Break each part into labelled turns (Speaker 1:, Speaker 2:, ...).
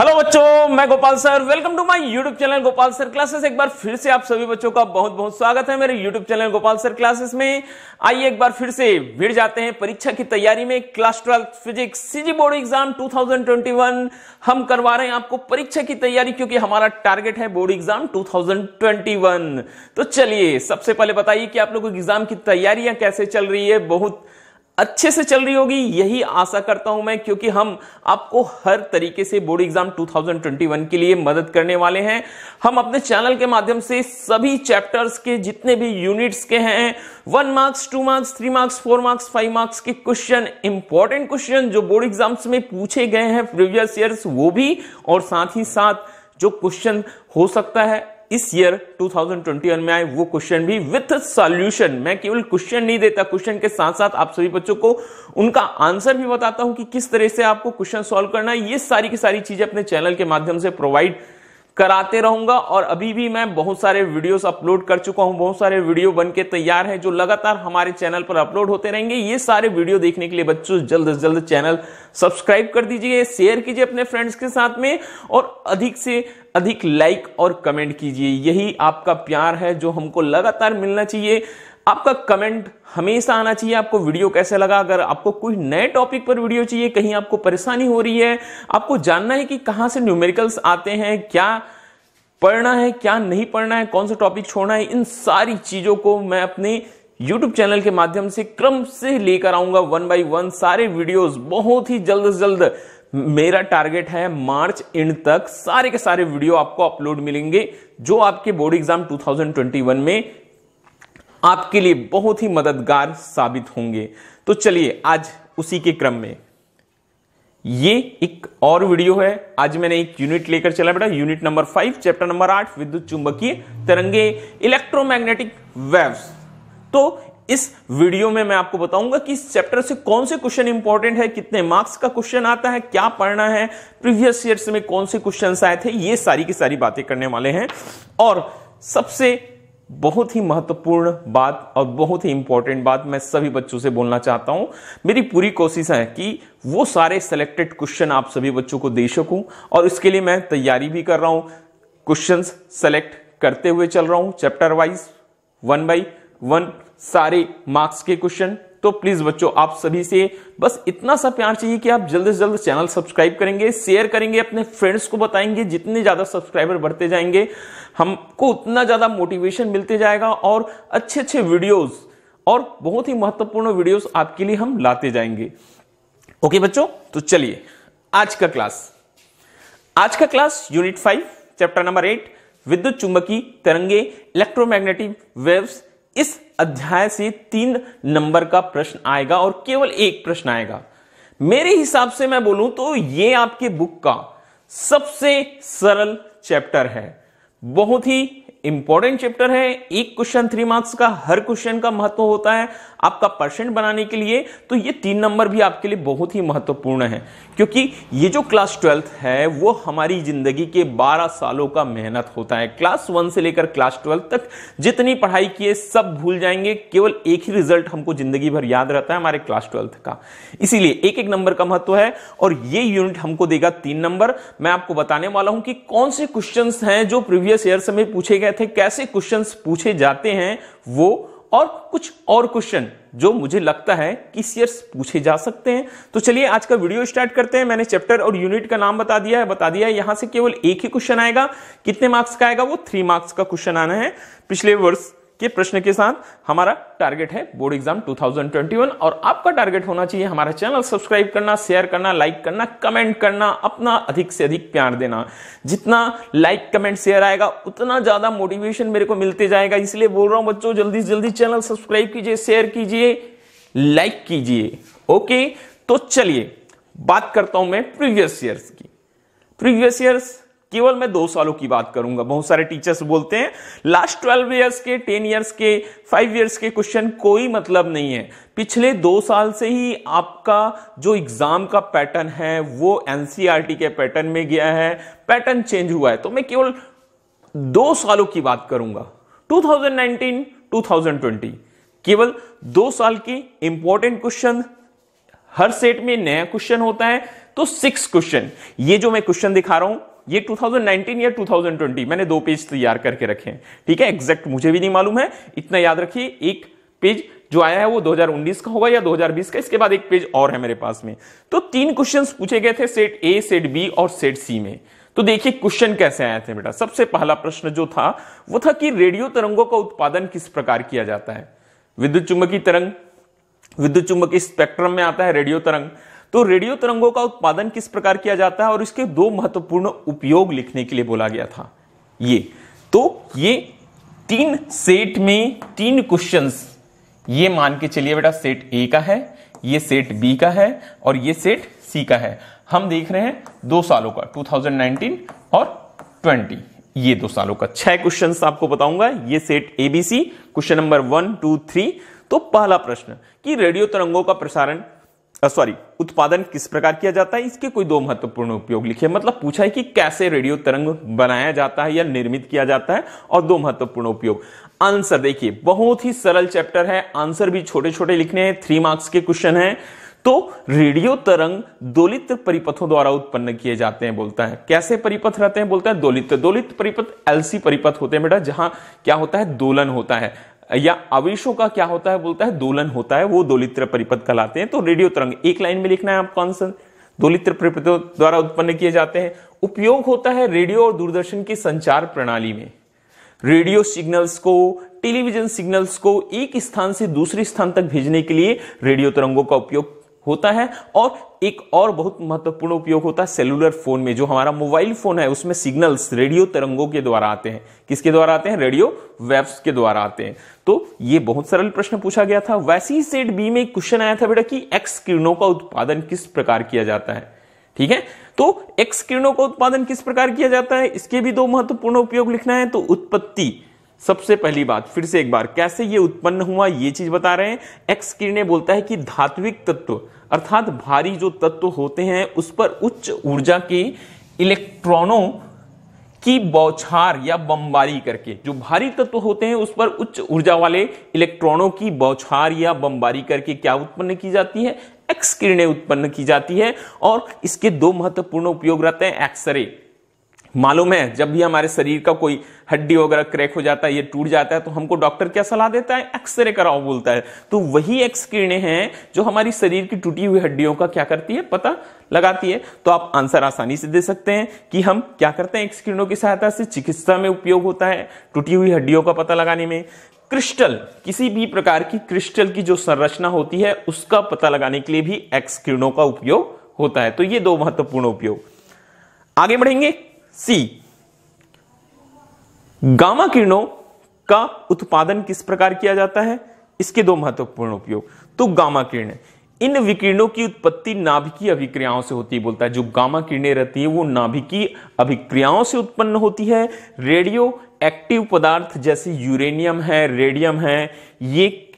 Speaker 1: Hello बच्चों, मैं Gopal sir. Welcome to my YouTube channel Gopal sir classes. एक बार फिर से आप सभी बच्चों का बहुत बहुत स्वागत है मेरे YouTube channel Gopal sir classes में। आइए एक बार फिर से भिड़ जाते हैं परीक्षा की तैयारी में। Class 12 physics CG board exam 2021 हम करवा रहे हैं आपको परीक्षा की तैयारी, क्योंकि हमारा टारगेट है बोर्ड एग्जाम 2021। तो चलिए सबसे पहले बताइए कि आप लोगों की एग्जाम की तैयारियां कैसे चल रही है। बहुत अच्छे से चल रही होगी, यही आशा करता हूं मैं, क्योंकि हम आपको हर तरीके से बोर्ड एग्जाम 2021 के लिए मदद करने वाले हैं। हम अपने चैनल के माध्यम से सभी चैप्टर्स के जितने भी यूनिट्स के हैं 1 marks 2 marks 3 marks 4 marks 5 marks के क्वेश्चन, इंपॉर्टेंट क्वेश्चन जो बोर्ड एग्जाम्स में पूछे गए हैं प्रीवियस ईयर्स, वो भी, और साथ ही साथ जो क्वेश्चन हो सकता है इस ईयर 2021 में आए वो क्वेश्चन भी विथ सॉल्यूशन। मैं केवल क्वेश्चन नहीं देता, क्वेश्चन के साथ साथ आप सभी बच्चों को उनका आंसर भी बताता हूं कि किस तरह से आपको क्वेश्चन सॉल्व करना है। ये सारी की सारी चीजें अपने चैनल के माध्यम से प्रोवाइड कराते रहूंगा। और अभी भी मैं बहुत सारे वीडियोस अपलोड कर चुका हूं, बहुत सारे वीडियो बनके तैयार हैं जो लगातार हमारे चैनल पर अपलोड होते रहेंगे। ये सारे वीडियो देखने के लिए बच्चों जल्द से जल्द चैनल सब्सक्राइब कर दीजिए, शेयर कीजिए अपने फ्रेंड्स के साथ में, और अधिक से अधिक लाइक और कमेंट कीजिए। यही आपका प्यार है जो हमको लगातार मिलना चाहिए। आपका कमेंट हमेशा आना चाहिए। आपको वीडियो कैसे लगा, अगर आपको कोई नए टॉपिक पर वीडियो चाहिए, कहीं आपको परेशानी हो रही है, आपको जानना है कि कहां से न्यूमेरिकल्स आते हैं, क्या पढ़ना है क्या नहीं पढ़ना है, कौन सा टॉपिक छोड़ना है, इन सारी चीजों को मैं अपने YouTube चैनल के माध्यम से क्रम से लेकर आऊंगा 1 बाय 1 सारे वीडियोस बहुत ही जल्द से जल्द। मेरा टारगेट है मार्च एंड तक सारे के सारे वीडियो आपको अपलोड मिलेंगे जो आपके बोर्ड एग्जाम 2021 में आपके लिए बहुत ही मददगार साबित होंगे। तो चलिए आज उसी के क्रम में ये एक और वीडियो है। आज मैंने एक यूनिट लेकर चला बेटा, यूनिट नंबर 5 चैप्टर नंबर 8 विद्युत चुंबकीय तरंगे इलेक्ट्रोमैग्नेटिक वेव्स। तो इस वीडियो में मैं आपको बताऊंगा कि इस चैप्टर से कौन से क्वेश्चन इंपॉर्टेंट है, कितने मार्क्स का क्वेश्चन आता है, क्या पढ़ना है, प्रीवियस ईयर्स में कौन से क्वेश्चन आए थे, ये सारी की सारी बातें करने वाले हैं। और सबसे बहुत ही महत्वपूर्ण बात और बहुत ही इंपॉर्टेंट बात मैं सभी बच्चों से बोलना चाहता हूं। मेरी पूरी कोशिश है कि वो सारे सिलेक्टेड क्वेश्चन आप सभी बच्चों को दे सकूं, और इसके लिए मैं तैयारी भी कर रहा हूं। क्वेश्चंस सेलेक्ट करते हुए चल रहा हूं चैप्टर वाइज 1 बाय 1 सारे मार्क्स के क्वेश्चन। तो प्लीज बच्चों आप सभी से बस इतना सा प्यार चाहिए कि आप जल्द से जल्द चैनल सब्सक्राइब करेंगे, शेयर करेंगे, अपने फ्रेंड्स को बताएंगे। जितने ज्यादा सब्सक्राइबर बढ़ते जाएंगे हमको उतना ज्यादा मोटिवेशन मिलते जाएगा, और अच्छे अच्छे वीडियोस और बहुत ही महत्वपूर्ण वीडियोस आपके लिए हम लाते जाएंगे। ओके बच्चों, तो चलिए आज का क्लास यूनिट 5 चैप्टर नंबर 8 विद्युत चुंबकीय तरंगे इलेक्ट्रोमैग्नेटिक वेव्स। इस अध्याय से 3 नंबर का प्रश्न आएगा और केवल एक प्रश्न आएगा। मेरे हिसाब से मैं बोलूं तो ये आपके बुक का सबसे सरल चैप्टर है, बहुत ही इंपॉर्टेंट चैप्टर है। एक क्वेश्चन 3 मार्क्स का, हर क्वेश्चन का महत्व होता है आपका परसेंट बनाने के लिए। तो ये 3 नंबर भी आपके लिए बहुत ही महत्वपूर्ण है, क्योंकि ये जो क्लास 12 है वो हमारी जिंदगी के 12 सालों का मेहनत होता है। क्लास 1 से लेकर क्लास 12 तक जितनी पढ़ाई किए सब भूल जाएंगे, केवल एक ही रिजल्ट हमको जिंदगी भर याद रहता है हमारे क्लास 12 का। इसीलिए एक एक नंबर का महत्व है, और ये यूनिट हमको देगा 3 नंबर। मैं आपको बताने वाला हूं कि कौन से क्वेश्चन हैं जो प्रीवियस ईयर में पूछे गए थे, कैसे क्वेश्चंस पूछे जाते हैं वो, और कुछ और क्वेश्चन जो मुझे लगता है कि इस ईयर पूछे जा सकते हैं। तो चलिए आज का वीडियो स्टार्ट करते हैं। मैंने चैप्टर और यूनिट का नाम बता दिया है। यहां से केवल एक ही क्वेश्चन आएगा। कितने मार्क्स का आएगा? वो 3 मार्क्स का क्वेश्चन आना है। पिछले वर्ष के प्रश्न के साथ हमारा टारगेट है बोर्ड एग्जाम 2021, और आपका टारगेट होना चाहिए हमारा चैनल सब्सक्राइब करना, शेयर करना, लाइक करना, कमेंट करना, अपना अधिक से अधिक प्यार देना। जितना लाइक कमेंट शेयर आएगा उतना ज्यादा मोटिवेशन मेरे को मिलते जाएगा। इसलिए बोल रहा हूं बच्चों जल्दी से जल्दी चैनल सब्सक्राइब कीजिए, शेयर कीजिए, लाइक कीजिए। ओके, तो चलिए बात करता हूं मैं प्रीवियस ईयर्स की। प्रीवियस ईयर्स केवल मैं 2 सालों की बात करूंगा। बहुत सारे टीचर्स बोलते हैं लास्ट 12 ईयर्स के, 10 ईयर्स के, 5 ईयर्स के क्वेश्चन कोई मतलब नहीं है। पिछले 2 साल से ही आपका जो एग्जाम का पैटर्न है वो एनसीईआरटी के पैटर्न में गया है, पैटर्न चेंज हुआ है। तो मैं केवल 2 सालों की बात करूंगा, 2019, 2020। केवल 2 साल की इंपॉर्टेंट क्वेश्चन, हर सेट में नया क्वेश्चन होता है, तो 6 क्वेश्चन, ये जो मैं क्वेश्चन दिखा रहा हूं ये 2019 या 2020, मैंने 2 पेज तैयार करके रखे हैं, ठीक है। एग्जैक्ट मुझे भी नहीं मालूम है, इतना याद रखिए। एक पेज जो आया है वो 2019 का होगा या 2020 का, इसके बाद एक पेज और है मेरे पास में। तो 3 क्वेश्चंस पूछे गए थे सेट ए, सेट बी और सेट सी में। तो देखिए क्वेश्चन कैसे आए थे बेटा। सबसे पहला प्रश्न जो था वो था कि रेडियो तरंगों का उत्पादन किस प्रकार किया जाता है। विद्युत चुंबकीय तरंग, विद्युत चुंबकीय स्पेक्ट्रम में आता है रेडियो तरंग। तो रेडियो तरंगों का उत्पादन किस प्रकार किया जाता है और इसके 2 महत्वपूर्ण उपयोग लिखने के लिए बोला गया था। ये 3 सेट में 3 क्वेश्चंस, ये मान के चलिए बेटा सेट ए का है, ये सेट बी का है और ये सेट सी का है। हम देख रहे हैं 2 सालों का, 2019 और 20, ये 2 सालों का 6 क्वेश्चंस आपको बताऊंगा। ये सेट एबीसी, क्वेश्चन नंबर 1, 2, 3। तो पहला प्रश्न कि रेडियो तरंगों का उत्पादन किस प्रकार किया जाता है, इसके कोई 2 महत्वपूर्ण उपयोग लिखे। मतलब पूछा है कि कैसे रेडियो तरंग बनाया जाता है या निर्मित किया जाता है और 2 महत्वपूर्ण उपयोग। आंसर देखिए बहुत ही सरल चैप्टर है, आंसर भी छोटे छोटे लिखने हैं, 3 मार्क्स के क्वेश्चन है। तो रेडियो तरंग दोलित्र परिपथों द्वारा उत्पन्न किए जाते हैं बोलता है। कैसे परिपथ रहते हैं बोलता है दोलित्र परिपथ एलसी परिपथ होते हैं बेटा, जहां क्या होता है दोलन होता है या आवेशों का क्या होता है बोलता है दोलन होता है, वो दोलित्र परिपथ कहलाते हैं। तो रेडियो तरंग एक लाइन में लिखना है आपको आंसर, दोलित्र परिपथों द्वारा उत्पन्न किए जाते हैं। उपयोग होता है रेडियो और दूरदर्शन की संचार प्रणाली में। रेडियो सिग्नल्स को, टेलीविजन सिग्नल्स को एक स्थान से दूसरे स्थान तक भेजने के लिए रेडियो तरंगों का उपयोग होता है। और एक और बहुत महत्वपूर्ण उपयोग होता है सेलुलर फोन में, जो हमारा मोबाइल फोन है उसमें सिग्नल्स रेडियो तरंगों के द्वारा आते हैं। किसके द्वारा आते हैं? रेडियो वेव्स के द्वारा आते हैं। तो ये बहुत सरल प्रश्न पूछा गया था। वैसे ही सेट बी में क्वेश्चन आया था बेटा कि एक्स किरणों का उत्पादन किस प्रकार किया जाता है। ठीक है, तो एक्स किरणों का उत्पादन किस प्रकार किया जाता है, इसके भी 2 महत्वपूर्ण उपयोग लिखना है। तो उत्पत्ति, सबसे पहली बात फिर से एक बार, कैसे ये उत्पन्न हुआ ये चीज बता रहे हैं। एक्स किरणें बोलता है कि धात्विक तत्व अर्थात भारी जो तत्व होते हैं उस पर उच्च ऊर्जा के इलेक्ट्रॉनों की बौछार या बमबारी करके, जो भारी तत्व होते हैं उस पर उच्च ऊर्जा वाले इलेक्ट्रॉनों की बौछार या बमबारी करके क्या उत्पन्न की जाती है? एक्स किरणें उत्पन्न की जाती है। और इसके 2 महत्वपूर्ण उपयोग रहते हैं। एक्सरे, मालूम है जब भी हमारे शरीर का कोई हड्डी वगैरह क्रैक हो जाता है, ये टूट जाता है, तो हमको डॉक्टर क्या सलाह देता है? एक्सरे कराओ बोलता है। तो वही एक्स किरणें हैं जो हमारी शरीर की टूटी हुई हड्डियों का क्या करती है? पता लगाती है। तो आप आंसर आसानी से दे सकते हैं कि हम क्या करते हैं एक्स किरणों की सहायता से। चिकित्सा में उपयोग होता है टूटी हुई हड्डियों का पता लगाने में। क्रिस्टल, किसी भी प्रकार की क्रिस्टल की जो संरचना होती है उसका पता लगाने के लिए भी एक्स किरणों का उपयोग होता है। तो ये 2 महत्वपूर्ण उपयोग। आगे बढ़ेंगे। सी, गामा किरणों का उत्पादन किस प्रकार किया जाता है, इसके 2 महत्वपूर्ण उपयोग। तो गामा किरणें, इन विकिरणों की उत्पत्ति नाभिकीय अभिक्रियाओं से होती है बोलता है। जो गामा किरणें रहती है वो नाभिकीय अभिक्रियाओं से उत्पन्न होती है। रेडियो एक्टिव पदार्थ जैसे यूरेनियम है, रेडियम है, ये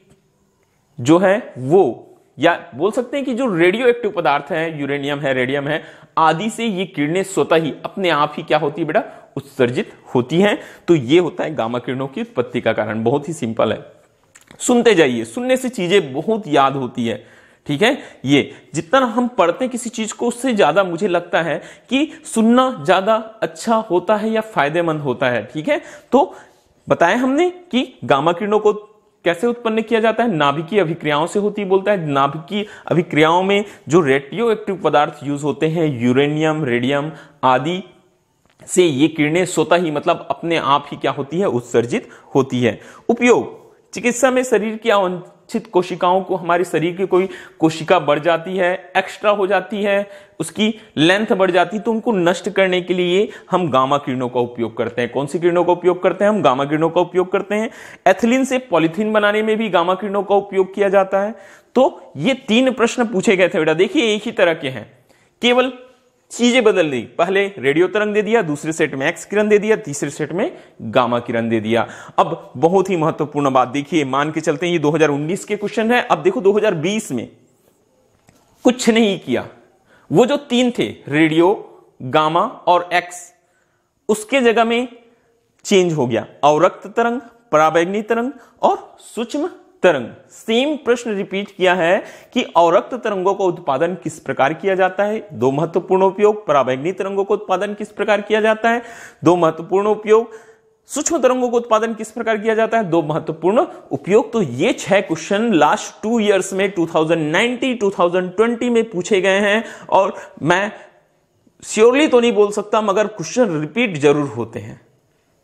Speaker 1: जो है वो, या बोल सकते हैं कि जो रेडियो एक्टिव पदार्थ है, यूरेनियम है, रेडियम है आदि से ये किरणें स्वतः ही अपने आप ही क्या होती है बेटा? उत्सर्जित होती हैं। तो ये होता है गामा किरणों की उत्पत्ति का कारण। बहुत ही सिंपल है, सुनते जाइए, सुनने से चीजें बहुत याद होती है। ठीक है, ये जितना हम पढ़ते हैं किसी चीज को उससे ज्यादा मुझे लगता है कि सुनना ज्यादा अच्छा होता है या फायदेमंद होता है। ठीक है, तो बताया हमने कि गामा किरणों को कैसे उत्पन्न किया जाता है? नाभिकीय अभिक्रियाओं से होती बोलता है। नाभिकीय अभिक्रियाओं में जो रेडियो एक्टिव पदार्थ यूज होते हैं, यूरेनियम, रेडियम आदि से ये किरणें स्वतः ही मतलब अपने आप ही क्या होती है? उत्सर्जित होती है। उपयोग, चिकित्सा में शरीर की अवांछित कोशिकाओं को, हमारे शरीर की कोई कोशिका बढ़ जाती है, एक्स्ट्रा हो जाती है, उसकी लेंथ बढ़ जाती है, तो उनको नष्ट करने के लिए हम गामा किरणों का उपयोग करते हैं। कौन सी किरणों का उपयोग करते हैं? हम गामा किरणों का उपयोग करते हैं। एथिलीन से पॉलीथीन बनाने में भी गामा किरणों का उपयोग किया जाता है। तो ये 3 प्रश्न पूछे गए थे बेटा। देखिए एक ही तरह के हैं, केवल चीजें बदल दी। पहले रेडियो तरंग दे दिया, दूसरे सेट में एक्स किरण दे दिया, तीसरे सेट में गामा किरण दे दिया। अब बहुत ही महत्वपूर्ण बात देखिए, मान के चलते हैं ये 2019 के क्वेश्चन है। अब देखो 2020 में कुछ नहीं किया, वो जो 3 थे रेडियो, गामा और एक्स, उसके जगह में चेंज हो गया अवरक्त तरंग, पराबैंगनी तरंग और सूक्ष्म तरंग। सेम प्रश्न रिपीट किया है कि अवरक्त तरंगों का उत्पादन किस प्रकार किया जाता है। दो महत्वपूर्ण उपयोग। पराबैंगनी तरंगों का उत्पादन किस प्रकार किया जाता है। दो महत्वपूर्ण उपयोग। सूक्ष्म तरंगों का उत्पादन किस प्रकार किया जाता है। दो महत्वपूर्ण उपयोग। तो ये 6 क्वेश्चन लास्ट 2 इयर्स में 2019 2020 में पूछे गए हैं और मैं श्योरली तो नहीं बोल सकता मगर क्वेश्चन रिपीट जरूर होते हैं।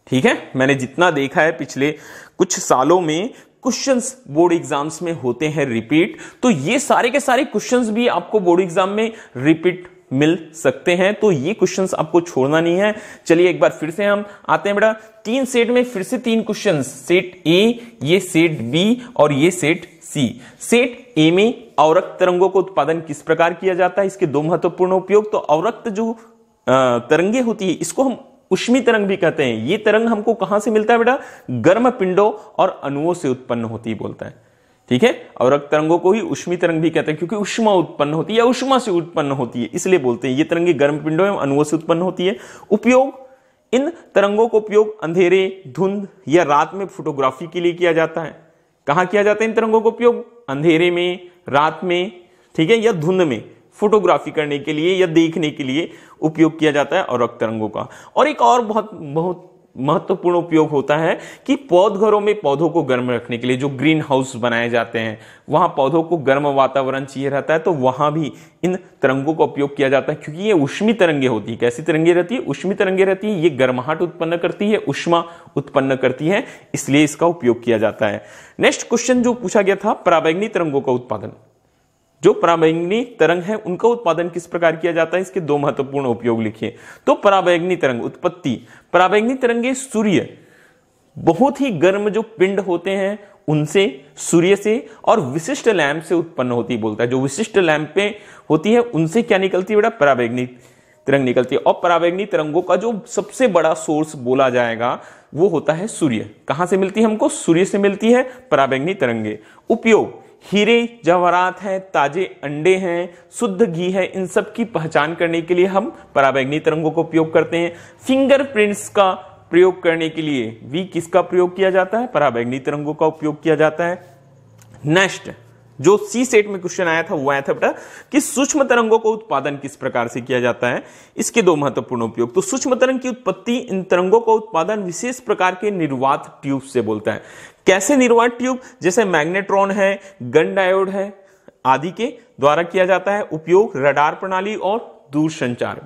Speaker 1: ठीक है, मैंने जितना देखा है पिछले कुछ सालों में क्वेश्चंस बोर्ड एग्जाम्स में होते हैं रिपीट, तो ये सारे के सारे क्वेश्चंस भी आपको बोर्ड एग्जाम में रिपीट मिल सकते हैं। तो ये क्वेश्चंस आपको छोड़ना नहीं है। चलिए एक बार फिर से हम आते हैं बेटा 3 सेट में, फिर से 3 क्वेश्चंस, सेट ए, ये सेट बी और ये सेट सी। सेट ए में अवरक्त तरंगों को उत्पादन किस प्रकार किया जाता है, इसके 2 महत्वपूर्ण उपयोग। तो अवरक्त जो तरंगे होती है इसको हम उष्मी तरंग भी कहते हैं। ये तरंग हमको कहां से मिलता है बेटा, गर्म पिंडों और अणुओं से उत्पन्न होती है बोलता है। ठीक है, अवरक्त तरंगों को ही उष्मी तरंग भी कहते हैं क्योंकि उष्मा उत्पन्न होती है या उष्मा से उत्पन्न होती है, इसलिए बोलते हैं ये तरंगे गर्म पिंडों एवं अणुओं से उत्पन्न होती है। उपयोग, इन तरंगों का उपयोग अंधेरे, धुंध या रात में फोटोग्राफी के लिए किया जाता है। कहां किया जाता है इन तरंगों का उपयोग, अंधेरे में, रात में, ठीक है, या धुंध में फोटोग्राफी करने के लिए या देखने के लिए उपयोग किया जाता है अवरक्त तरंगों का। और एक और बहुत महत्वपूर्ण उपयोग होता है कि पौधघरों में पौधों को गर्म रखने के लिए जो ग्रीन हाउस बनाए जाते हैं वहां पौधों को गर्म वातावरण चाहिए रहता है, तो वहां भी इन तरंगों का उपयोग किया जाता है क्योंकि ये उष्मी तरंगे होती है। कैसी तरंगे रहती है, उष्मी तरंगे रहती है। ये गर्माहट उत्पन्न करती है, उष्मा उत्पन्न करती है, इसलिए इसका उपयोग किया जाता है। नेक्स्ट क्वेश्चन जो पूछा गया था, पराबैंगनी तरंगों का उत्पादन, जो पराबैंगनी तरंग है उनका उत्पादन किस प्रकार किया जाता है, इसके 2 महत्वपूर्ण उपयोग लिखिए। तो पराबैंगनी तरंग उत्पत्ति, पराबैंगनी तरंगे सूर्य, बहुत ही गर्म जो पिंड होते हैं उनसे, सूर्य से और विशिष्ट लैंप से उत्पन्न होती है बोलता है। जो विशिष्ट लैंपें होती है उनसे क्या निकलती है बेटा, पराबैंगनी तरंग निकलती है। और पराबैंगनी तरंगों का जो सबसे बड़ा सोर्स बोला जाएगा वो होता है सूर्य। कहां से मिलती है हमको, सूर्य से मिलती है पराबैंगनी तरंगे। उपयोग, हीरे जवाहरात हैं, ताजे अंडे हैं, शुद्ध घी है, इन सब की पहचान करने के लिए हम पराबैंगनी तरंगों का उपयोग करते हैं। फिंगरप्रिंट्स का प्रयोग करने के लिए भी किसका प्रयोग किया जाता है, पराबैंगनी तरंगों का उपयोग किया जाता है। नेक्स्ट जो सी सेट में क्वेश्चन आया था वो आया था बेटा कि सूक्ष्म तरंगों का उत्पादन किस प्रकार से किया जाता है, इसके 2 महत्वपूर्ण उपयोग। तो सूक्ष्म तरंग की उत्पत्ति, इन तरंगों का उत्पादन विशेष प्रकार के निर्वात ट्यूब से बोलता है। कैसे निर्वात ट्यूब, जैसे मैग्नेट्रॉन है, गन डायोड है आदि के द्वारा किया जाता है। उपयोग, रडार प्रणाली और दूरसंचार,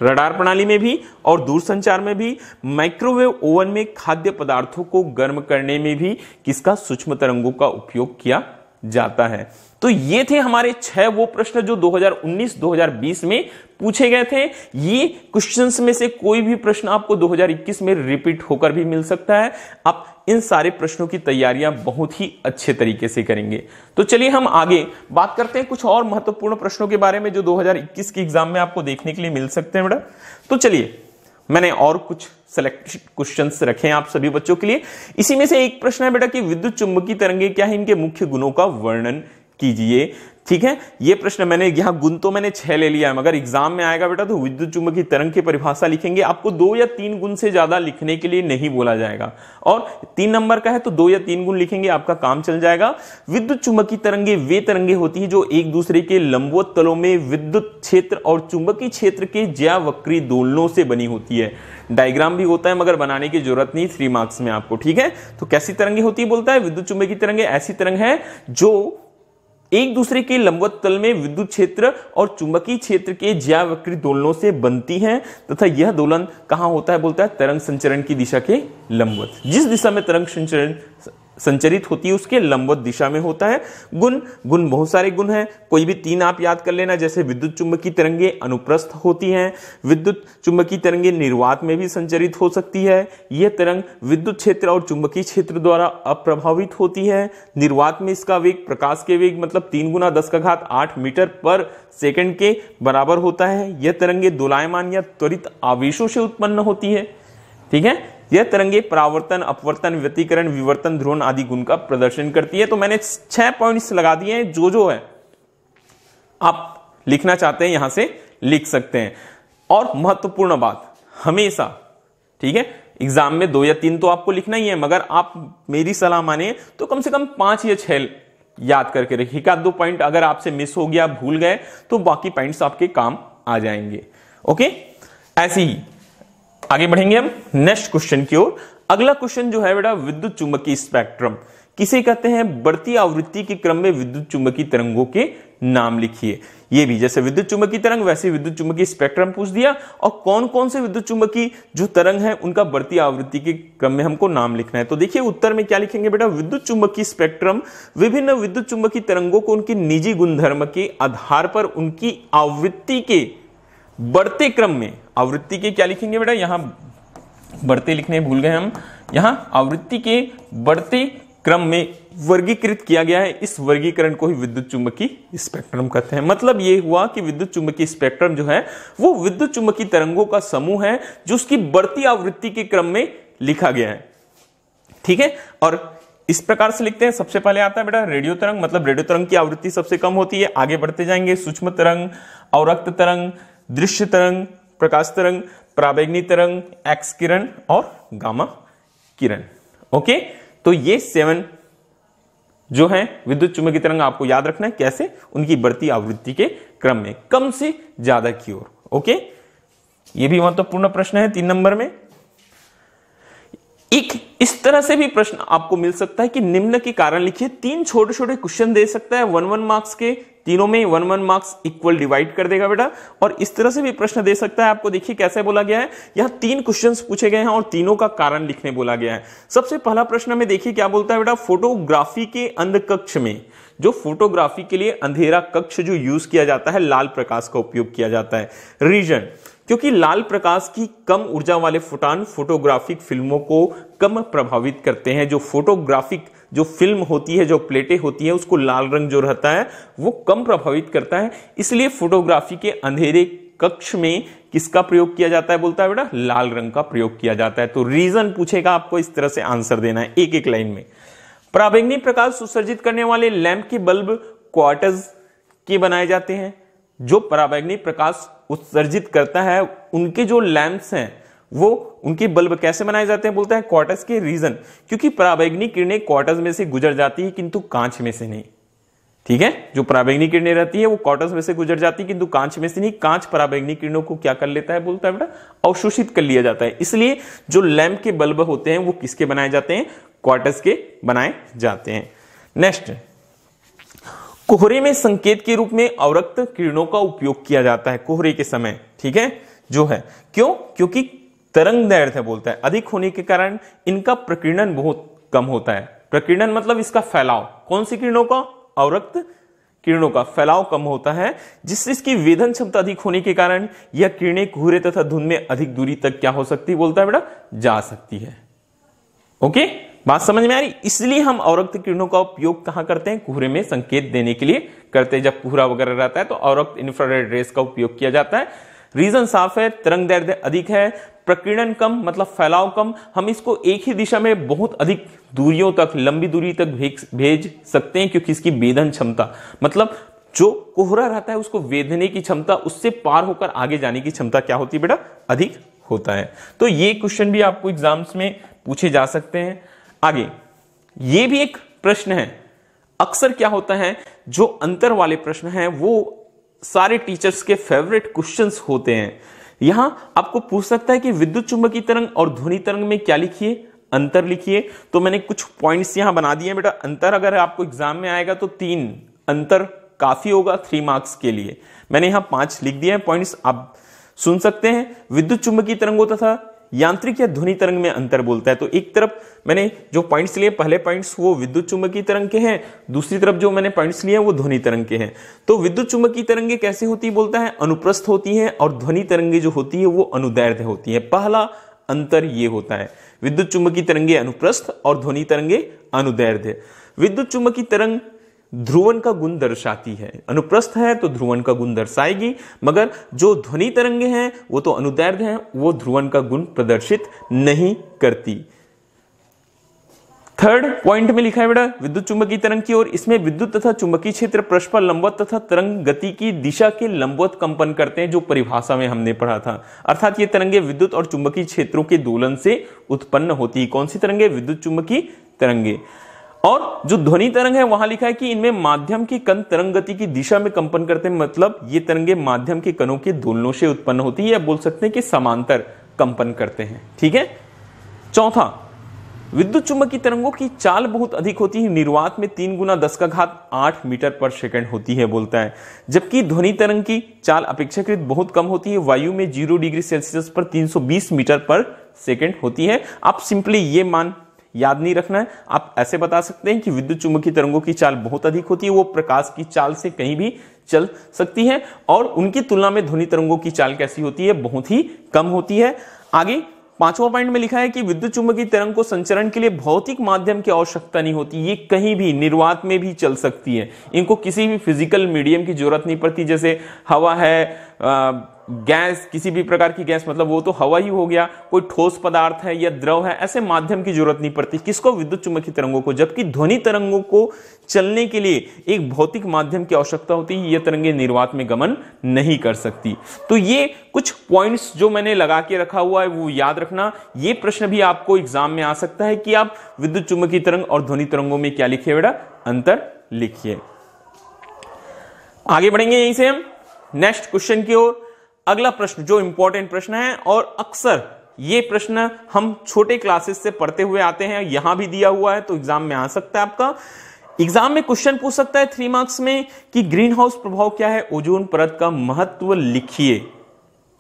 Speaker 1: रडार प्रणाली में भी और दूरसंचार में भी। माइक्रोवेव ओवन में खाद्य पदार्थों को गर्म करने में भी किसका, सूक्ष्म तरंगों का उपयोग किया जाता है। तो ये थे हमारे 6 वो प्रश्न जो 2019-2020 में पूछे गए थे। ये क्वेश्चंस में से कोई भी प्रश्न आपको 2021 में रिपीट होकर भी मिल सकता है। आप इन सारे प्रश्नों की तैयारियां बहुत ही अच्छे तरीके से करेंगे। तो चलिए हम आगे बात करते हैं कुछ और महत्वपूर्ण प्रश्नों के बारे में जो 2021 के एग्जाम में आपको देखने के लिए मिल सकते हैं बेटा। तो चलिए मैंने और कुछ सिलेक्टेड क्वेश्चंस रखे हैं आप सभी बच्चों के लिए। इसी में से एक प्रश्न है बेटा कि विद्युत चुंबकीय तरंगे क्या है, इनके मुख्य गुणों का वर्णन कीजिए। ठीक है, ये प्रश्न मैंने यहां गुण तो मैंने 6 ले लिया है, मगर एग्जाम में आएगा बेटा तो विद्युत चुंबकीय तरंग की परिभाषा लिखेंगे। आपको 2 या 3 गुण से ज्यादा लिखने के लिए नहीं बोला जाएगा, और 3 नंबर का है तो 2 या 3 गुण लिखेंगे, आपका काम चल जाएगा। विद्युत चुंबकीय तरंगे वे तरंगे होती है जो एक दूसरे के लंबवत तलों में विद्युत क्षेत्र और चुंबकीय क्षेत्र के ज्यावक्रीय दोलनों से बनी होती है। डायग्राम भी होता है मगर बनाने की जरूरत नहीं 3 मार्क्स में आपको। ठीक है, तो कैसी तरंगे होती है बोलता है, विद्युत चुंबकीय तरंगे ऐसी तरंग है जो एक दूसरे के लंबवत तल में विद्युत क्षेत्र और चुंबकीय क्षेत्र के ज्यावक्रीय दोलनों से बनती हैं तथा यह दोलन कहां होता है बोलता है, तरंग संचरण की दिशा के लंबवत। जिस दिशा में तरंग संचरित होती है उसके लंबवत दिशा में होता है। गुण बहुत सारे गुण हैं, कोई भी 3 आप याद कर लेना। जैसे विद्युत चुंबकीय तरंगे अनुप्रस्थ होती हैं, विद्युत चुंबकीय तरंगे निर्वात में भी संचरित हो सकती है, यह तरंग विद्युत क्षेत्र और चुंबकीय क्षेत्र द्वारा अप्रभावित होती है। निर्वात में इसका वेग प्रकाश के वेग मतलब 3 × 10⁸ मीटर पर सेकंड के बराबर होता है। यह तरंगे दोलायमान या त्वरित आवेशों से उत्पन्न होती है। ठीक है, यह तरंगे परावर्तन, अपवर्तन, व्यतिकरण, विवर्तन, ध्रुवण आदि गुण का प्रदर्शन करती है। तो मैंने 6 पॉइंट्स लगा दिए हैं, जो है आप लिखना चाहते हैं यहां से लिख सकते हैं। और महत्वपूर्ण बात हमेशा, ठीक है, एग्जाम में 2 या 3 तो आपको लिखना ही है, मगर आप मेरी सलाह माने तो कम से कम 5 या 6 याद करके रखिए। एक आध 2 पॉइंट अगर आपसे मिस हो गया, भूल गए, तो बाकी पॉइंट्स आपके काम आ जाएंगे। ओके, ऐसे ही आगे बढ़ेंगे हम नेक्स्ट क्वेश्चन की ओर। अगला क्वेश्चन जो है बेटा, विद्युत चुंबकीय स्पेक्ट्रम किसे कहते हैं? बढ़ती आवृत्ति के क्रम में विद्युत चुंबकीय तरंगों के नाम लिखिए। ये भी जैसे विद्युत चुंबकीय तरंग वैसे विद्युत चुंबकीय स्पेक्ट्रम पूछ दिया, और कौन कौन से विद्युत चुंबकीय जो तरंग है उनका बढ़ती आवृत्ति के क्रम में हमको नाम लिखना है। तो देखिए उत्तर में क्या लिखेंगे बेटा, विद्युत चुंबकीय स्पेक्ट्रम विभिन्न विद्युत चुंबकीय तरंगों को उनके निजी गुणधर्म के आधार पर उनकी आवृत्ति के बढ़ते क्रम में, आवृत्ति के क्या लिखेंगे बेटा, यहां बढ़ते लिखने भूल गए हम, यहां आवृत्ति के बढ़ते क्रम में वर्गीकृत किया गया है। इस वर्गीकरण को ही विद्युत चुंबकीय स्पेक्ट्रम कहते हैं। मतलब ये हुआ कि विद्युत चुंबकीय स्पेक्ट्रम जो है वो विद्युत चुंबकीय तरंगों का समूह है जो उसकी बढ़ती आवृत्ति के क्रम में लिखा गया है। ठीक है, और इस प्रकार से लिखते हैं। सबसे पहले आता है बेटा रेडियो तरंग, मतलब रेडियो तरंग की आवृत्ति सबसे कम होती है। आगे बढ़ते जाएंगे सूक्ष्म तरंग, अवरक्त तरंग, दृश्य तरंग, प्रकाश तरंग, पराबैंगनी तरंग, एक्स किरण और गामा किरण। ओके, तो ये 7 जो है विद्युत चुंबकीय तरंग आपको याद रखना है। कैसे? उनकी बढ़ती आवृत्ति के क्रम में, कम से ज्यादा की ओर। ओके, ये भी महत्वपूर्ण प्रश्न है 3 नंबर में। एक इस तरह से भी प्रश्न आपको मिल सकता है कि निम्न के कारण लिखिए। 3 छोटे छोटे क्वेश्चन दे सकता है 1-1 मार्क्स के, तीनों में 1-1 मार्क्स इक्वल डिवाइड कर देगा बेटा। और इस तरह से भी प्रश्न दे सकता है आपको। देखिए कैसे बोला गया है, यहां 3 क्वेश्चंस पूछे गए हैं और तीनों का कारण लिखने बोला गया है। सबसे पहला प्रश्न में देखिए क्या बोलता है बेटा, फोटोग्राफी के अंध कक्ष में, जो फोटोग्राफी के लिए अंधेरा कक्ष जो यूज किया जाता है, लाल प्रकाश का उपयोग किया जाता है। रीजन, क्योंकि लाल प्रकाश की कम ऊर्जा वाले फोटॉन फोटोग्राफिक फिल्मों को कम प्रभावित करते हैं। जो फोटोग्राफिक जो फिल्म होती है, जो प्लेटें होती है, उसको लाल रंग जो रहता है वो कम प्रभावित करता है। इसलिए फोटोग्राफी के अंधेरे कक्ष में किसका प्रयोग किया जाता है? बोलता है बेटा लाल रंग का प्रयोग किया जाता है। तो रीजन पूछेगा, आपको इस तरह से आंसर देना है एक एक लाइन में। पराबैंगनी प्रकाश उत्सर्जित करने वाले लैंप के बल्ब क्वार्ट्ज के बनाए जाते हैं। जो पराबैंगनी प्रकाश उत्सर्जित करता है उनके जो लैंप्स हैं वो उनके बल्ब कैसे बनाए जाते हैं? बोलता है क्वार्ट्ज के। रीजन, क्योंकि पराबैंगनी किरणें क्वार्ट्ज में से गुजर जाती है किंतु कांच में से नहीं। ठीक है, जो पराबैंगनी किरणें रहती है वो क्वार्ट्ज में से गुजर जाती है किंतु कांच में से नहीं। कांच पराबैंगनी किरणों को क्या कर लेता है? बोलता है बेटा अवशोषित कर लिया जाता है। इसलिए जो लैंप के बल्ब होते हैं वो किसके बनाए जाते हैं? क्वार्ट्ज के बनाए जाते हैं। नेक्स्ट, कोहरे में संकेत के रूप में अवरक्त किरणों का उपयोग किया जाता है कोहरे के समय। ठीक है, जो है क्यों? क्योंकि तरंग दैर्ध्य बोलता है अधिक होने के कारण इनका प्रकीर्णन बहुत कम होता है। प्रकीर्णन मतलब इसका फैलाव, कौन सी किरणों का? अवरक्त किरणों का फैलाव कम होता है, जिससे इसकी वेधन क्षमता अधिक होने के कारण यह किरणें कोहरे तथा धुंध में अधिक दूरी तक क्या हो सकती है? बोलता है बेटा जा सकती है। ओके, बात समझ में आ रही? इसलिए हम अवरक्त किरणों का उपयोग कहां करते हैं? कोहरे में संकेत देने के लिए करते हैं। जब कोहरा वगैरह रहता है तो अवरक्त इंफ्रारेड रेस का उपयोग किया जाता है। रीजन साफ है, तरंग दैर्ध्य अधिक है, प्रकीर्णन कम मतलब फैलाव कम। हम इसको एक ही दिशा में बहुत अधिक दूरियों तक, लंबी दूरी तक भेज सकते हैं, क्योंकि इसकी वेधन क्षमता, मतलब जो कोहरा रहता है उसको वेधने की क्षमता, उससे पार होकर आगे जाने की क्षमता क्या होती है बेटा? अधिक होता है। तो ये क्वेश्चन भी आपको एग्जाम्स में पूछे जा सकते हैं। आगे ये भी एक प्रश्न है। अक्सर क्या होता है, जो अंतर वाले प्रश्न हैं वो सारे टीचर्स के फेवरेट क्वेश्चंस होते हैं। यहां आपको पूछ सकता है कि विद्युत चुंबकीय तरंग और ध्वनि तरंग में क्या लिखिए? अंतर लिखिए। तो मैंने कुछ पॉइंट्स यहां बना दिए बेटा। अंतर अगर आपको एग्जाम में आएगा तो 3 अंतर काफी होगा 3 मार्क्स के लिए। मैंने यहां 5 लिख दिए हैं पॉइंट्स, आप सुन सकते हैं। विद्युत चुंबकीय तरंगों तथा यांत्रिक या ध्वनि तरंग में अंतर बोलता है। तो एक तरफ मैंने जो पॉइंट्स लिए, पहले पॉइंट्स वो विद्युत चुंबकीय तरंग के हैं, दूसरी तरफ जो मैंने पॉइंट्स लिए वो ध्वनि तरंग के हैं। तो विद्युत चुंबकीय तरंगे कैसे होती है? बोलता है अनुप्रस्थ होती हैं, और ध्वनि तरंगे जो होती है वो अनुदैर्ध्य होती है। पहला अंतर ये होता है, विद्युत चुंबकीय तरंगे अनुप्रस्थ और ध्वनि तरंगे अनुदैर्ध्य। विद्युत चुंबकीय तरंग ध्रुवन का गुण दर्शाती है। अनुप्रस्थ है तो ध्रुवन का गुण दर्शाएगी, मगर जो ध्वनि तरंगे हैं वो तो अनुदैर्ध्य हैं, वो ध्रुवन का गुण प्रदर्शित नहीं करती। थर्ड पॉइंट में लिखा है बेटा विद्युत चुंबकीय तरंग की ओर, इसमें विद्युत तथा चुंबकीय क्षेत्र परस्पर लंबवत तथा तरंग गति की दिशा के लंबवत कंपन करते हैं, जो परिभाषा में हमने पढ़ा था। अर्थात ये तरंगे विद्युत और चुंबकीय क्षेत्रों के दोलन से उत्पन्न होती है। कौन सी तरंगे? विद्युत चुंबकीय तरंगे। और जो ध्वनि तरंग है वहां लिखा है कि इनमें माध्यम के कण तरंग गति की दिशा में कंपन करते हैं, मतलब ये तरंगे माध्यम के कणों के दोलनों से उत्पन्न होती है, या बोल सकते हैं कि समांतर कंपन करते हैं। ठीक है। चौथा, विद्युत चुंबकीय तरंगों की चाल बहुत अधिक होती है, निर्वात में 3 × 10⁸ मीटर पर सेकंड होती है बोलता है, जबकि ध्वनि तरंग की चाल अपेक्षाकृत बहुत कम होती है, वायु में 0 डिग्री सेल्सियस पर 320 मीटर पर सेकंड होती है। आप सिंपली ये मान याद नहीं रखना है, आप ऐसे बता सकते हैं कि विद्युत चुंबकीय तरंगों की चाल बहुत अधिक होती है, वो प्रकाश की चाल से कहीं भी चल सकती है, और उनकी तुलना में ध्वनि तरंगों की चाल कैसी होती है? बहुत ही कम होती है। आगे 5वां पॉइंट में लिखा है कि विद्युत चुंबकीय तरंग को संचरण के लिए भौतिक माध्यम की आवश्यकता नहीं होती, ये कहीं भी निर्वात में भी चल सकती है, इनको किसी भी फिजिकल मीडियम की जरूरत नहीं पड़ती, जैसे हवा है, गैस, किसी भी प्रकार की गैस, मतलब वो तो हवा ही हो गया, कोई ठोस पदार्थ है या द्रव है, ऐसे माध्यम की जरूरत नहीं पड़ती। किसको? विद्युत चुंबकीय तरंगों को। जबकि ध्वनि तरंगों को चलने के लिए एक भौतिक माध्यम की आवश्यकता होती है, ये तरंगे निर्वात में गमन नहीं कर सकती। तो ये कुछ पॉइंट्स जो मैंने लगा के रखा हुआ है वो याद रखना। ये प्रश्न भी आपको एग्जाम में आ सकता है कि आप विद्युत चुंबकीय तरंग और ध्वनि तरंगों में क्या लिखिए बेटा? अंतर लिखिए। आगे बढ़ेंगे यहीं से हम नेक्स्ट क्वेश्चन की ओर। अगला प्रश्न जो इंपॉर्टेंट प्रश्न है, और अक्सर ये प्रश्न हम छोटे क्लासेस से पढ़ते हुए आते हैं, यहां भी दिया हुआ है तो एग्जाम में आ सकता है। आपका एग्जाम में क्वेश्चन पूछ सकता है 3 मार्क्स में कि ग्रीन हाउस प्रभाव क्या है, ओजोन परत का महत्व लिखिए।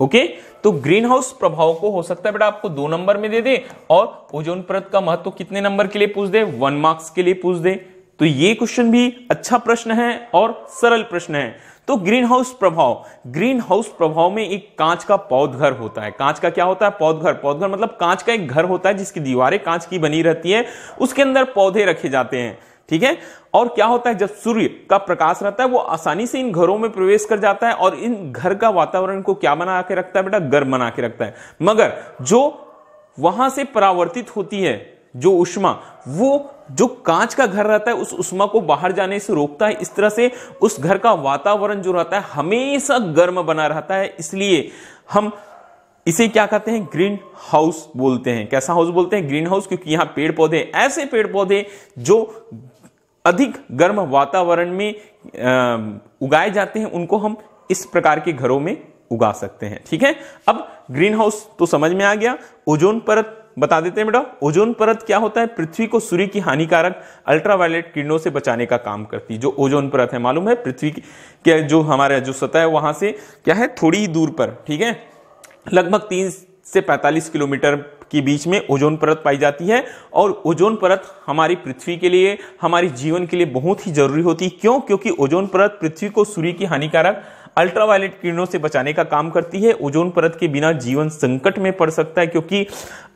Speaker 1: ओके, तो ग्रीन हाउस प्रभाव को हो सकता है बेटा आपको 2 नंबर में दे दे, और ओजोन परत का महत्व कितने नंबर के लिए पूछ दे? 1 मार्क्स के लिए पूछ दे। तो ये क्वेश्चन भी अच्छा प्रश्न है और सरल प्रश्न है। तो ग्रीन हाउस प्रभाव में एक कांच का पौधघर होता है। कांच का क्या होता है? पौधघर मतलब कांच का एक घर होता है जिसकी दीवारें कांच की बनी रहती है, उसके अंदर पौधे रखे जाते हैं। ठीक है। और क्या होता है, जब सूर्य का प्रकाश रहता है वो आसानी से इन घरों में प्रवेश कर जाता है, और इन घर का वातावरण को क्या बना के रखता है बेटा? गर्म बना के रखता है। मगर जो वहां से परावर्तित होती है जो ऊष्मा, वो जो कांच का घर रहता है उस ऊष्मा को बाहर जाने से रोकता है। इस तरह से उस घर का वातावरण जो रहता है हमेशा गर्म बना रहता है, इसलिए हम इसे क्या कहते हैं? ग्रीन हाउस बोलते हैं। कैसा हाउस बोलते हैं? ग्रीन हाउस, क्योंकि यहां पेड़ पौधे, ऐसे पेड़ पौधे जो अधिक गर्म वातावरण में उगाए जाते हैं, उनको हम इस प्रकार के घरों में उगा सकते हैं। ठीक है। अब ग्रीन हाउस तो समझ में आ गया। ओजोन परत बता देते हैं बेटा। ओजोन परत क्या होता है? पृथ्वी को सूर्य की हानिकारक अल्ट्रावायलेट किरणों से बचाने का काम करती है। जो ओजोन परत है, मालूम है पृथ्वी के जो हमारे जो सतह है वहां से क्या है, थोड़ी ही दूर पर, ठीक है, लगभग 3 से 45 किलोमीटर के बीच में ओजोन परत पाई जाती है। और ओजोन परत हमारी पृथ्वी के लिए, हमारे जीवन के लिए बहुत ही जरूरी होती है। क्यों? क्योंकि ओजोन परत पृथ्वी को सूर्य की हानिकारक अल्ट्रावायलेट किरणों से बचाने का काम करती है। ओजोन परत के बिना जीवन संकट में पड़ सकता है, क्योंकि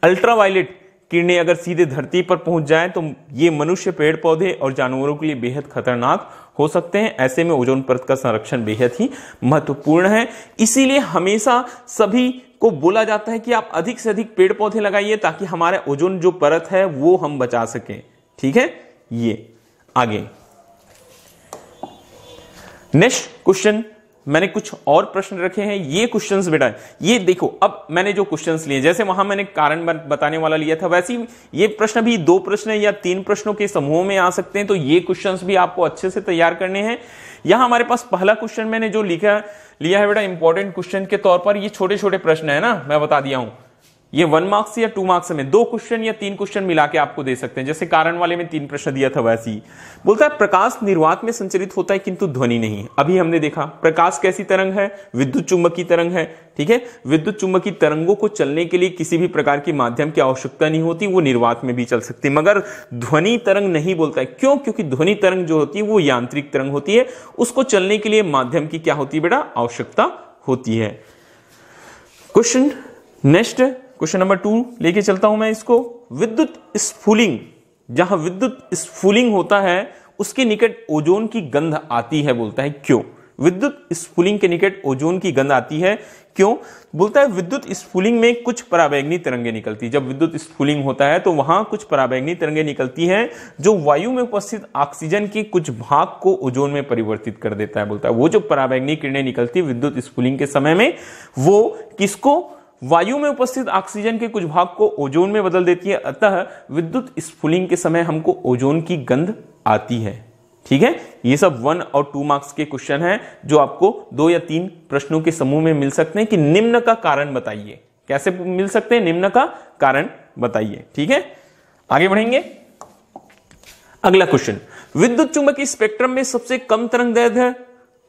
Speaker 1: अल्ट्रावायलेट किरणें अगर सीधे धरती पर पहुंच जाएं तो ये मनुष्य, पेड़ पौधे और जानवरों के लिए बेहद खतरनाक हो सकते हैं। ऐसे में ओजोन परत का संरक्षण बेहद ही महत्वपूर्ण है। इसीलिए हमेशा सभी को बोला जाता है कि आप अधिक से अधिक पेड़ पौधे लगाइए, ताकि हमारा ओजोन जो परत है वो हम बचा सकें। ठीक है। ये आगे नेक्स्ट क्वेश्चन, मैंने कुछ और प्रश्न रखे हैं। ये क्वेश्चंस बेटा, ये देखो, अब मैंने जो क्वेश्चंस लिए, जैसे वहां मैंने कारण बताने वाला लिया था, वैसे ही ये प्रश्न भी 2 प्रश्न या 3 प्रश्नों के समूह में आ सकते हैं। तो ये क्वेश्चंस भी आपको अच्छे से तैयार करने हैं। यहां हमारे पास पहला क्वेश्चन मैंने जो लिया है बेटा इंपॉर्टेंट क्वेश्चन के तौर पर, ये छोटे छोटे प्रश्न है ना, मैं बता दिया हूं। ये 1 मार्क्स या 2 मार्क्स में 2 क्वेश्चन या 3 क्वेश्चन मिला के आपको दे सकते हैं। जैसे कारण वाले में 3 प्रश्न दिया था, वैसे ही बोलता है प्रकाश निर्वात में संचरित होता है किंतु ध्वनि नहीं। अभी हमने देखा प्रकाश कैसी तरंग है? विद्युत चुंबकीय तरंग है। ठीक है। विद्युत चुंबकीय तरंगों को चलने के लिए किसी भी प्रकार के माध्यम की आवश्यकता नहीं होती, वो निर्वात में भी चल सकती है। मगर ध्वनि तरंग नहीं बोलता है। क्यों? क्योंकि ध्वनि तरंग जो होती है वो यांत्रिक तरंग होती है, उसको चलने के लिए माध्यम की क्या होती है बेटा? आवश्यकता होती है। क्वेश्चन नेक्स्ट, क्वेश्चन नंबर 2 लेके चलता हूं मैं इसको। विद्युत स्फुलिंग, जहां विद्युत स्फुलिंग होता है उसके निकट ओजोन की गंध आती है, बोलता है क्यों? विद्युत स्फुलिंग के निकट ओजोन की गंध आती है। क्यों? बोलता है विद्युत स्फुलिंग में कुछ पराबैंगनी तरंगें निकलती है। जब विद्युत स्फुलिंग होता है तो वहां कुछ पराबैंगनी तरंगें निकलती हैं जो वायु में उपस्थित ऑक्सीजन के कुछ भाग को ओजोन में परिवर्तित कर देता है। बोलता है वो जो पराबैंगनी किरणें निकलती है विद्युत स्फुलिंग के समय में, वो किसको? वायु में उपस्थित ऑक्सीजन के कुछ भाग को ओजोन में बदल देती है। अतः विद्युत स्फुलिंग के समय हमको ओजोन की गंध आती है। ठीक है, ये सब 1 और 2 मार्क्स के क्वेश्चन हैं जो आपको 2 या 3 प्रश्नों के समूह में मिल सकते हैं कि निम्न का कारण बताइए। कैसे मिल सकते हैं? निम्न का कारण बताइए। ठीक है, आगे बढ़ेंगे। अगला क्वेश्चन, विद्युत चुंबकीय स्पेक्ट्रम में सबसे कम तरंग दैर्ध्य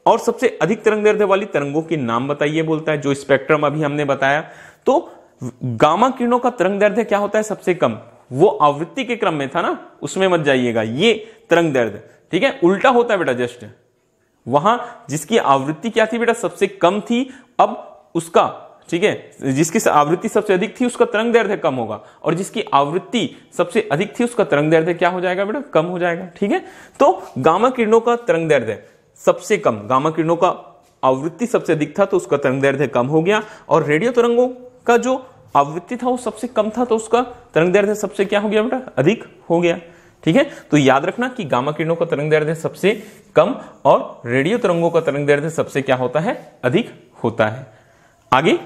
Speaker 1: और सबसे अधिक तरंग दैर्ध्य वाली तरंगों के नाम बताइए। बोलता है जो स्पेक्ट्रम अभी हमने बताया, तो गामा किरणों का तरंग दैर्ध्य क्या होता है? सबसे कम। वो आवृत्ति के क्रम में था ना, उसमें मत जाइएगा। ये तरंग दैर्ध्य, ठीक है, उल्टा होता है बेटा। जस्ट वहां जिसकी आवृत्ति क्या थी बेटा? सबसे कम थी, अब उसका, ठीक है, जिसकी आवृत्ति सबसे अधिक थी उसका तरंग दैर्ध्य कम होगा, और जिसकी आवृत्ति सबसे अधिक थी उसका तरंग दैर्ध्य क्या हो जाएगा बेटा? कम हो जाएगा। ठीक है, तो गामा किरणों का तरंग दैर्ध्य सबसे कम, गामा किरणों का आवृत्ति सबसे अधिक था तो उसका तरंग दैर्ध्य कम हो गया, और रेडियो तरंगों का जो आवृत्ति था वो सबसे कम था तो उसका तरंग दैर्ध्य सबसे क्या हो गया बेटा? अधिक हो गया। ठीक है, तो याद रखना कि गामा किरणों का तरंग दैर्ध्य सबसे कम और रेडियो तरंगों का तरंग दैर्ध्य सबसे क्या होता है? अधिक होता है। आगे,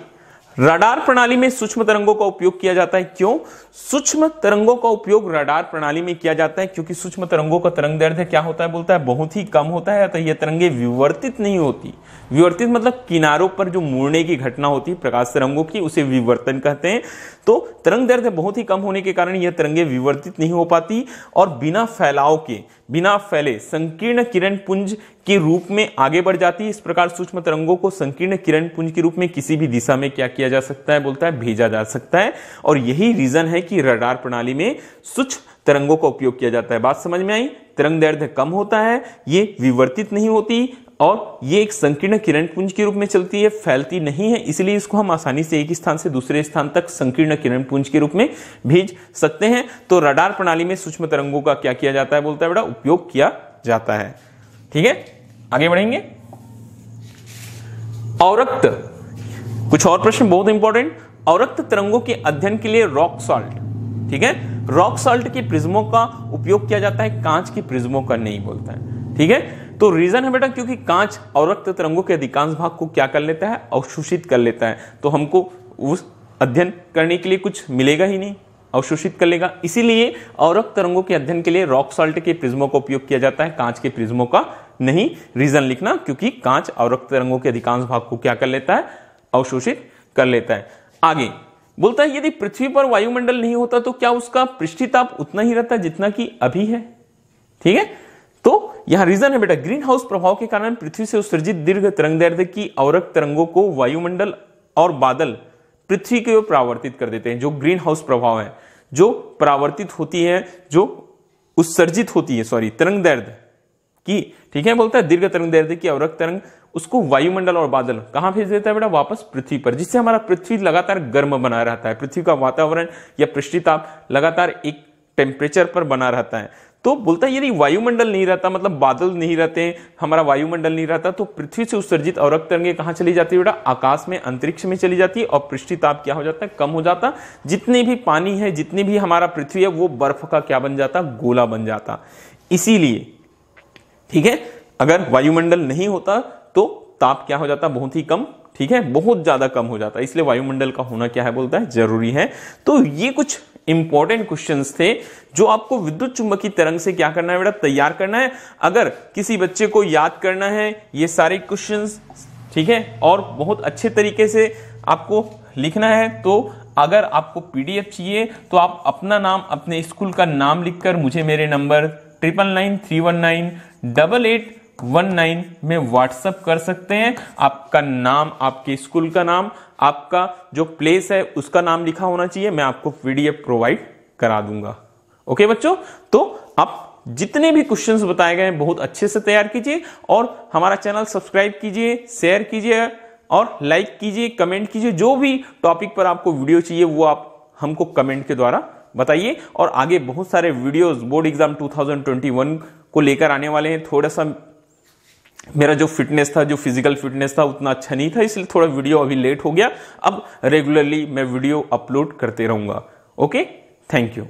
Speaker 1: रडार प्रणाली में सूक्ष्म तरंगों का उपयोग किया जाता है। क्यों सूक्ष्म तरंगों का उपयोग रडार प्रणाली में किया जाता है? क्योंकि सूक्ष्म तरंगों का तरंग दैर्ध्य क्या होता है? बोलता है बहुत ही कम होता है, अतः यह तरंगे विवर्तित नहीं होती। विवर्तित मतलब किनारों पर जो मुड़ने की घटना होती है प्रकाश तरंगों की, उसे विवर्तन कहते हैं। तो तरंग दैर्ध्य बहुत ही कम होने के कारण यह तरंगे विवर्तित नहीं हो पाती, और बिना फैलाव के, बिना फैले संकीर्ण किरण पुंज के रूप में आगे बढ़ जाती है। इस प्रकार सूक्ष्म तरंगों को संकीर्ण किरण पुंज के रूप में किसी भी दिशा में क्या किया जा सकता है? बोलता है भेजा जा सकता है, और यही रीजन है कि रडार प्रणाली में सूक्ष्म तरंगों का उपयोग किया जाता है। बात समझ में आई? तरंग दैर्ध्य कम होता है, ये विवर्तित नहीं होती, और ये एक संकीर्ण किरण पुंज के रूप में चलती है, फैलती नहीं है, इसलिए इसको हम आसानी से एक स्थान से दूसरे स्थान तक संकीर्ण किरण पुंज के रूप में भेज सकते हैं। तो रडार प्रणाली में सूक्ष्म तरंगों का क्या किया जाता है? बोलता है बेटा उपयोग किया जाता है। ठीक है, आगे बढ़ेंगे। अवरक्त, कुछ और प्रश्न बहुत इंपॉर्टेंट। अवरक्त तरंगों के अध्ययन के लिए रॉक सॉल्ट, ठीक है, रॉक सॉल्ट की प्रिज्मों का उपयोग किया जाता है, कांच की प्रिज्मों का नहीं। बोलता है ठीक है, तो रीजन है बेटा क्योंकि कांच अवरक्त तरंगों के अधिकांश भाग को क्या कर लेता है? अवशोषित कर लेता है, तो हमको उस अध्ययन करने के लिए कुछ मिलेगा ही नहीं, अवशोषित कर लेगा। इसीलिए अवरक्त तरंगों के अध्ययन के लिए रॉक सॉल्ट के प्रिज्मों का उपयोग किया जाता है, कांच के प्रिज्मों का नहीं। रीजन लिखना, क्योंकि कांच अवरक्त तरंगों के अधिकांश भाग को क्या कर लेता है? अवशोषित कर लेता है। आगे बोलता है यदि पृथ्वी पर वायुमंडल नहीं होता तो क्या उसका पृष्ठीय ताप उतना ही रहता जितना कि अभी है? ठीक है, तो यहां रीजन है बेटा ग्रीन हाउस प्रभाव के कारण पृथ्वी से उत्सर्जित दीर्घ तरंग दैर्ध्य की अवरक्त तरंगों को वायुमंडल और बादल पृथ्वी की ओर परावर्तित कर देते हैं। जो ग्रीन हाउस प्रभाव है, जो परावर्तित होती है, जो उत्सर्जित होती है, सॉरी, तरंग दैर्ध्य की, ठीक है, बोलता है दीर्घ तरंग दैर्ध्य की अवरक्त तरंग, उसको वायुमंडल और बादल कहां भेज देता है बेटा? वापस पृथ्वी पर, जिससे हमारा पृथ्वी लगातार गर्म बना रहता है। पृथ्वी का वातावरण या पृष्ठीय ताप लगातार एक टेम्परेचर पर बना रहता है। तो बोलता है यदि वायुमंडल नहीं रहता, मतलब बादल नहीं रहते, हमारा वायुमंडल नहीं रहता, तो पृथ्वी से उत्सर्जित अवरक्त तरंगें कहां चली जाती है बेटा? आकाश में, अंतरिक्ष में चली जाती है, और पृष्ठीय ताप क्या हो जाता है? कम हो जाता। जितने भी पानी है, जितनी भी हमारा पृथ्वी है, वो बर्फ का क्या बन जाता? गोला बन जाता। इसीलिए, ठीक है, अगर वायुमंडल नहीं होता तो ताप क्या हो जाता? बहुत ही कम, ठीक है, बहुत ज्यादा कम हो जाता। इसलिए वायुमंडल का होना क्या है? बोलता है जरूरी है। तो ये कुछ इंपॉर्टेंट क्वेश्चंस थे जो आपको विद्युत चुंबकीय तरंग से क्या करना है बेटा? तैयार करना है। अगर किसी बच्चे को याद करना है ये सारे क्वेश्चंस, ठीक है, और बहुत अच्छे तरीके से आपको लिखना है, तो अगर आपको पीडीएफ चाहिए तो आप अपना नाम, अपने स्कूल का नाम लिखकर मुझे मेरे नंबर 9993198819 में व्हाट्सएप कर सकते हैं। आपका नाम, आपके स्कूल का नाम, आपका जो प्लेस है उसका नाम लिखा होना चाहिए, मैं आपको पीडीएफ प्रोवाइड करा दूंगा। ओके बच्चों, तो आप जितने भी क्वेश्चंस बताए गए हैं बहुत अच्छे से तैयार कीजिए, और हमारा चैनल सब्सक्राइब कीजिए, शेयर कीजिए और लाइक कीजिए, कमेंट कीजिए। जो भी टॉपिक पर आपको वीडियो चाहिए वो आप हमको कमेंट के द्वारा बताइए, और आगे बहुत सारे वीडियोस बोर्ड एग्जाम 2021 को लेकर आने वाले हैं। थोड़ा सा मेरा जो फिटनेस था, जो फिजिकल फिटनेस था उतना अच्छा नहीं था, इसलिए थोड़ा वीडियो अभी लेट हो गया। अब रेगुलरली मैं वीडियो अपलोड करते रहूंगा। Okay, thank you.